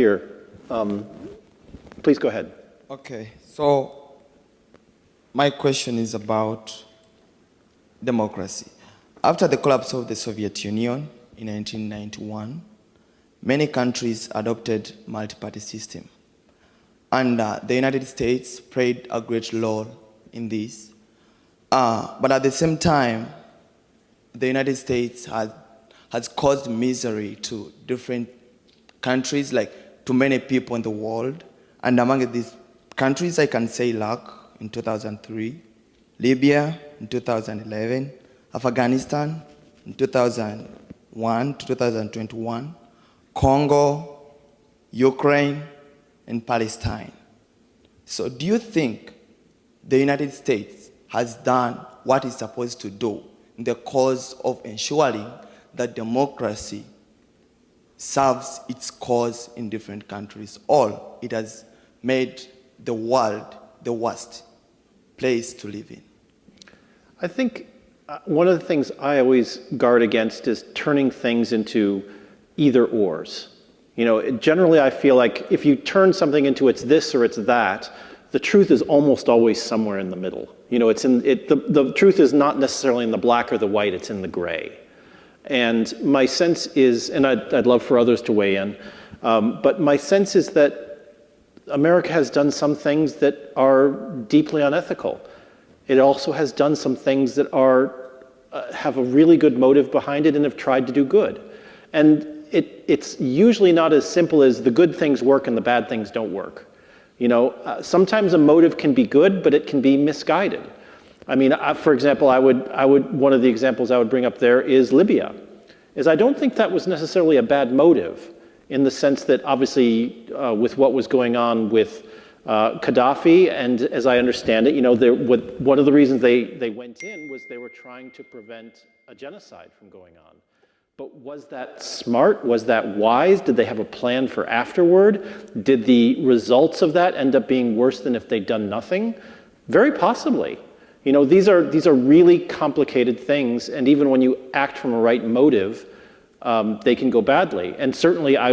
Here, please go ahead. Okay, so my question is about democracy. After the collapse of the Soviet Union in 1991, many countries adopted multi-party system. And the United States played a great role in this. But at the same time, the United States has caused misery to different countries, like to many people in the world. And among these countries, I can say Iraq in 2003, Libya in 2011, Afghanistan in 2001 to 2021, Congo, Ukraine, and Palestine. So do you think the United States has done what it's supposed to do in the cause of ensuring that democracy serves its cause in different countries, or it has made the world the worst place to live in? I think one of the things I always guard against is turning things into either ors. You know, generally I feel like if you turn something into it's this or it's that, the truth is almost always somewhere in the middle. You know, the truth is not necessarily in the black or the white, it's in the gray. And my sense is, and I'd love for others to weigh in, but my sense is that America has done some things that are deeply unethical. It also has done some things that have a really good motive behind it and have tried to do good. And it's usually not as simple as the good things work and the bad things don't work. You know, sometimes a motive can be good, but it can be misguided. I mean, for example, one of the examples I would bring up there is Libya. I don't think that was necessarily a bad motive, in the sense that obviously with what was going on with Gaddafi, and as I understand it, you know, one of the reasons they went in was they were trying to prevent a genocide from going on. But was that smart? Was that wise? Did they have a plan for afterward? Did the results of that end up being worse than if they'd done nothing? Very possibly. You know, these are really complicated things, and even when you act from a right motive, they can go badly. And certainly I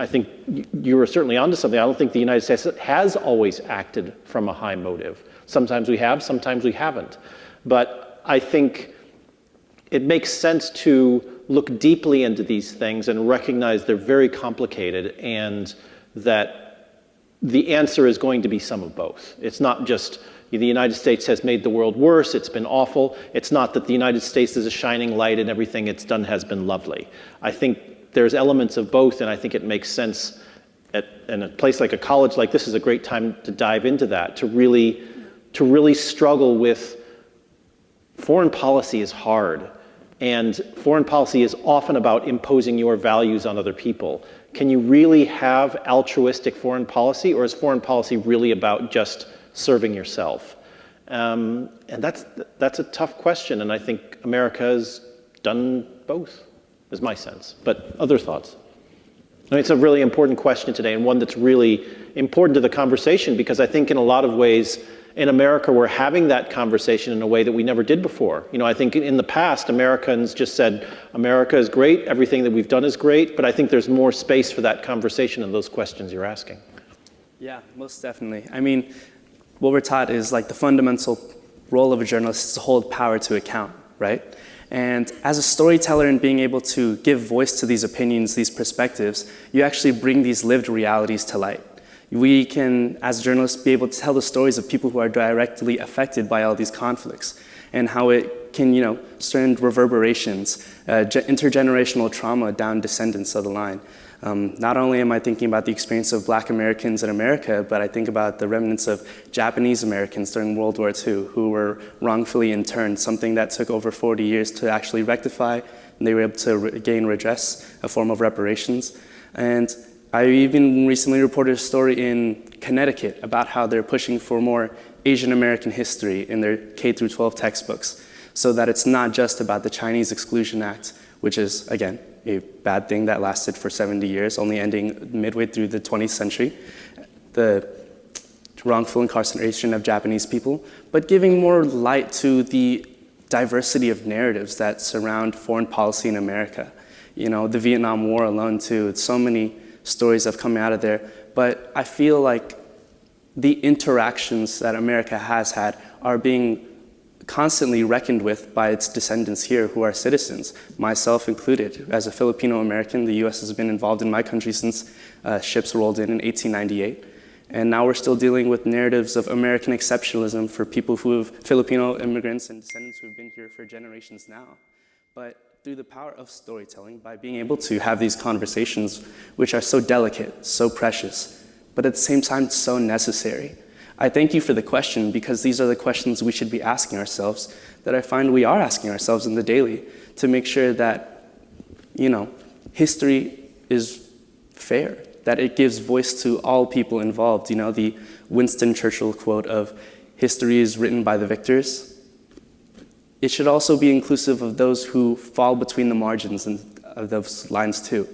think you were certainly onto something. I don't think the United States has always acted from a high motive. Sometimes we have, sometimes we haven't. But I think it makes sense to look deeply into these things and recognize they're very complicated, and that the answer is going to be some of both. It's not just the United States has made the world worse, it's been awful. It's not that the United States is a shining light and everything it's done has been lovely. I think there's elements of both, and I think it makes sense in a place like a college like this is a great time to dive into that, to really struggle with foreign policy is hard. And foreign policy is often about imposing your values on other people. Can you really have altruistic foreign policy, or is foreign policy really about just serving yourself? And that's a tough question, and I think America has done both, is my sense. But other thoughts? I mean, it's a really important question today, and one that's really important to the conversation, because I think in a lot of ways, in America, we're having that conversation in a way that we never did before. You know, I think in the past, Americans just said, America is great, everything that we've done is great, but I think there's more space for that conversation and those questions you're asking. Yeah, most definitely. I mean, what we're taught is like the fundamental role of a journalist is to hold power to account, right? And as a storyteller and being able to give voice to these opinions, these perspectives, you actually bring these lived realities to light. We can, as journalists, be able to tell the stories of people who are directly affected by all these conflicts, and how it can, you know, send reverberations, intergenerational trauma down descendants of the line. Not only am I thinking about the experience of Black Americans in America, but I think about the remnants of Japanese Americans during World War II who were wrongfully interned, something that took over 40 years to actually rectify, and they were able to gain redress, a form of reparations. And I even recently reported a story in Connecticut about how they're pushing for more Asian American history in their K-12 textbooks, so that it's not just about the Chinese Exclusion Act, which is, again, a bad thing that lasted for 70 years, only ending midway through the 20th century, the wrongful incarceration of Japanese people, but giving more light to the diversity of narratives that surround foreign policy in America. You know, the Vietnam War alone too, so many stories have come out of there. But I feel like the interactions that America has had are being constantly reckoned with by its descendants here who are citizens, myself included. As a Filipino American, the US has been involved in my country since ships rolled in 1898. And now we're still dealing with narratives of American exceptionalism for people who have, Filipino immigrants and descendants who have been here for generations now. But through the power of storytelling, by being able to have these conversations, which are so delicate, so precious, but at the same time so necessary, I thank you for the question, because these are the questions we should be asking ourselves, that I find we are asking ourselves in the daily, to make sure that, history is fair, that it gives voice to all people involved. The Winston Churchill quote of, "History is written by the victors." It should also be inclusive of those who fall between the margins of those lines too,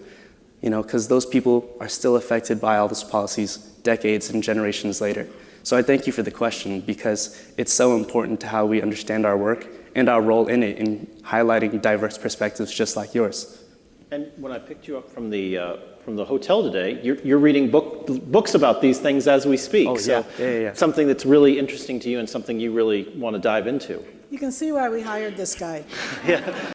because those people are still affected by all those policies decades and generations later. So I thank you for the question, because it's so important to how we understand our work and our role in it, in highlighting diverse perspectives just like yours. And when I picked you up from the hotel today, you're reading books about these things as we speak. Oh, so yeah. Something that's really interesting to you and something you really want to dive into. You can see why we hired this guy.